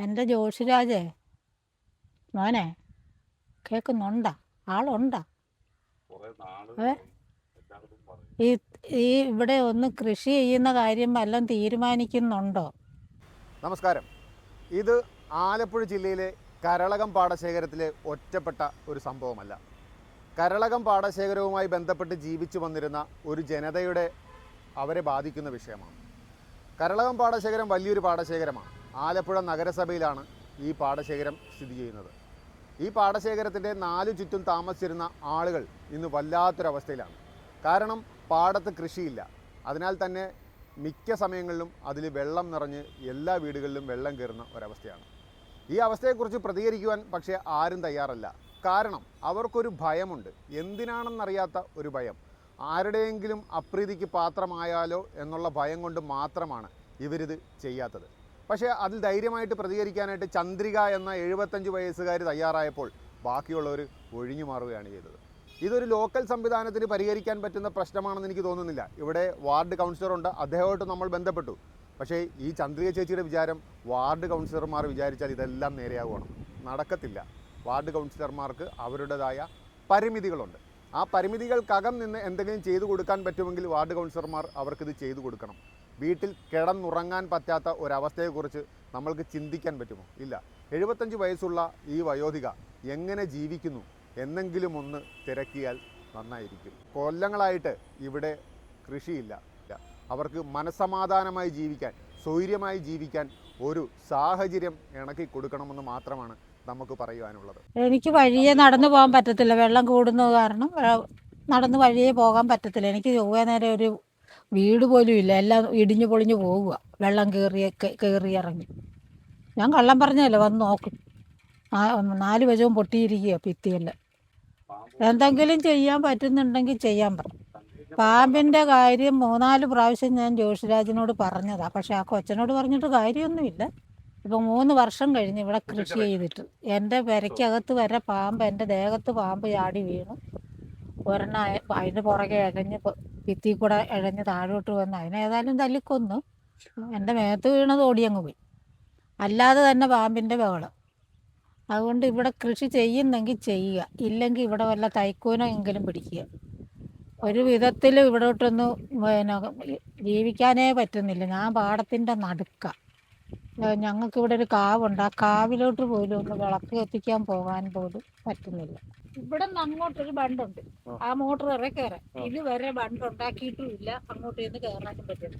എൻ്റെ ജോഷിരാജേ, മോനെ കേൾക്കുന്നുണ്ടാ? ആളുണ്ടാ? ഏ ഈ ഈ ഇവിടെ ഒന്ന് കൃഷി ചെയ്യുന്ന കാര്യം വല്ലതും തീരുമാനിക്കുന്നുണ്ടോ? നമസ്കാരം. ഇത് ആലപ്പുഴ ജില്ലയിലെ കരളകം പാടശേഖരത്തിലെ ഒറ്റപ്പെട്ട ഒരു സംഭവമല്ല. കരളകം പാടശേഖരവുമായി ബന്ധപ്പെട്ട് ജീവിച്ചു വന്നിരുന്ന ഒരു ജനതയുടെ അവരെ ബാധിക്കുന്ന വിഷയമാണ്. കരളകം പാടശേഖരം വലിയൊരു പാടശേഖരമാണ്. ആലപ്പുഴ നഗരസഭയിലാണ് ഈ പാടശേഖരം സ്ഥിതി ചെയ്യുന്നത്. ഈ പാടശേഖരത്തിൻ്റെ നാലു ചുറ്റും താമസിച്ചിരുന്ന ആളുകൾ ഇന്ന് വല്ലാത്തൊരവസ്ഥയിലാണ്. കാരണം പാടത്ത് കൃഷിയില്ല. അതിനാൽ തന്നെ മിക്ക സമയങ്ങളിലും അതിൽ വെള്ളം നിറഞ്ഞ് എല്ലാ വീടുകളിലും വെള്ളം കയറുന്ന ഒരവസ്ഥയാണ്. ഈ അവസ്ഥയെക്കുറിച്ച് പ്രതികരിക്കുവാൻ പക്ഷേ ആരും തയ്യാറല്ല. കാരണം അവർക്കൊരു ഭയമുണ്ട്. എന്തിനാണെന്നറിയാത്ത ഒരു ഭയം. ആരുടെയെങ്കിലും അപ്രീതിക്ക് പാത്രമായാലോ എന്നുള്ള ഭയം കൊണ്ട് മാത്രമാണ് ഇവരിത് ചെയ്യാത്തത്. പക്ഷേ അതിൽ ധൈര്യമായിട്ട് പ്രതികരിക്കാനായിട്ട് ചന്ദ്രിക എന്ന 75 വയസ്സുകാർ തയ്യാറായപ്പോൾ ബാക്കിയുള്ളവർ ഒഴിഞ്ഞു മാറുകയാണ് ചെയ്തത്. ഇതൊരു ലോക്കൽ സംവിധാനത്തിന് പരിഹരിക്കാൻ പറ്റുന്ന പ്രശ്നമാണെന്ന് എനിക്ക് തോന്നുന്നില്ല. ഇവിടെ വാർഡ് കൗൺസിലറുണ്ട്, അദ്ദേഹമായിട്ട് നമ്മൾ ബന്ധപ്പെട്ടു. പക്ഷേ ഈ ചന്ദ്രിക ചേച്ചിയുടെ വിചാരം വാർഡ് കൗൺസിലർമാർ വിചാരിച്ചാൽ ഇതെല്ലാം നേരെയാവണം. നടക്കത്തില്ല. വാർഡ് കൗൺസിലർമാർക്ക് അവരുടേതായ പരിമിതികളുണ്ട്. ആ പരിമിതികൾക്കകം നിന്ന് എന്തെങ്കിലും ചെയ്തു കൊടുക്കാൻ പറ്റുമെങ്കിൽ വാർഡ് കൗൺസിലർമാർ അവർക്കിത് ചെയ്തു കൊടുക്കണം. വീട്ടിൽ കിടന്നുറങ്ങാൻ പറ്റാത്ത ഒരവസ്ഥയെക്കുറിച്ച് നമ്മൾക്ക് ചിന്തിക്കാൻ പറ്റുമോ? ഇല്ല. 75 വയസ്സുള്ള ഈ വയോധിക എങ്ങനെ ജീവിക്കുന്നു എന്നെങ്കിലും ഒന്ന് തിരക്കിയാൽ നന്നായിരിക്കും. കൊല്ലങ്ങളായിട്ട് ഇവിടെ കൃഷിയില്ല. അവർക്ക് മനസ്സമാധാനമായി ജീവിക്കാൻ, സ്വൈര്യമായി ജീവിക്കാൻ ഒരു സാഹചര്യം ഇണക്കി കൊടുക്കണമെന്ന് മാത്രമാണ് നമുക്ക് പറയുവാനുള്ളത്. എനിക്ക് വഴിയെ നടന്നു പോകാൻ പറ്റത്തില്ല. വെള്ളം കൂടുന്നത് കാരണം നടന്ന് വഴിയെ പോകാൻ പറ്റത്തില്ല. എനിക്ക് ചൊവ്വേ നേരെ ഒരു വീട് പോലും ഇല്ല. എല്ലാം ഇടിഞ്ഞു പൊളിഞ്ഞു പോവുക, വെള്ളം കയറി ഇറങ്ങി. ഞാൻ കള്ളം പറഞ്ഞല്ലേ, വന്ന് നോക്കും. 4 വശവും പൊട്ടിയിരിക്കുക ഭിത്തിയെല്ലാം. എന്തെങ്കിലും ചെയ്യാൻ പറ്റുന്നുണ്ടെങ്കിൽ ചെയ്യാൻ പറ. പാമ്പിൻ്റെ കാര്യം 3-4 പ്രാവശ്യം ഞാൻ ജോഷിരാജിനോട് പറഞ്ഞതാ. പക്ഷെ ആ കൊച്ചനോട് പറഞ്ഞിട്ട് കാര്യമൊന്നുമില്ല. ഇപ്പം 3 വർഷം കഴിഞ്ഞ് ഇവിടെ കൃഷി ചെയ്തിട്ട് എൻ്റെ പെരയ്ക്കകത്ത് വരെ പാമ്പ്, എൻ്റെ ദേഹത്ത് പാമ്പ് ചാടി വീണു. ഒരെണ്ണം അതിന് പുറകെ ഇഴഞ്ഞ് ഭിത്തി കൂടെ ഇഴഞ്ഞ് താഴോട്ട് വന്ന് അതിനേതായാലും തല്ലിക്കൊന്നു. എൻ്റെ മേത്ത് വീണത് ഓടിയങ്ങ് പോയി. അല്ലാതെ തന്നെ പാമ്പിൻ്റെ ബഹളം. അതുകൊണ്ട് ഇവിടെ കൃഷി ചെയ്യുന്നെങ്കിൽ ചെയ്യുക, ഇല്ലെങ്കിൽ ഇവിടെ വല്ല തൈക്കൂനോ എങ്കിലും പിടിക്കുക. ഒരു വിധത്തിൽ ഇവിടോട്ടൊന്ന് ജീവിക്കാനേ പറ്റുന്നില്ല. ഞാൻ പാടത്തിൻ്റെ നടുക്ക. ഞങ്ങൾക്കിവിടെ ഒരു കാവുണ്ട്. ആ കാവിലോട്ട് പോലും ഒന്ന് വിളക്ക് കത്തിക്കാൻ പോകാൻ പോലും പറ്റുന്നില്ല. ഇവിടെ നിന്ന് അങ്ങോട്ടൊരു ബണ്ടുണ്ട്. ആ മോട്ടർ വരെ കയറാം. ഇതുവരെ ബണ്ട് ഉണ്ടാക്കിയിട്ടും ഇല്ല. അങ്ങോട്ട് ചെന്ന് കയറാനും പറ്റില്ല.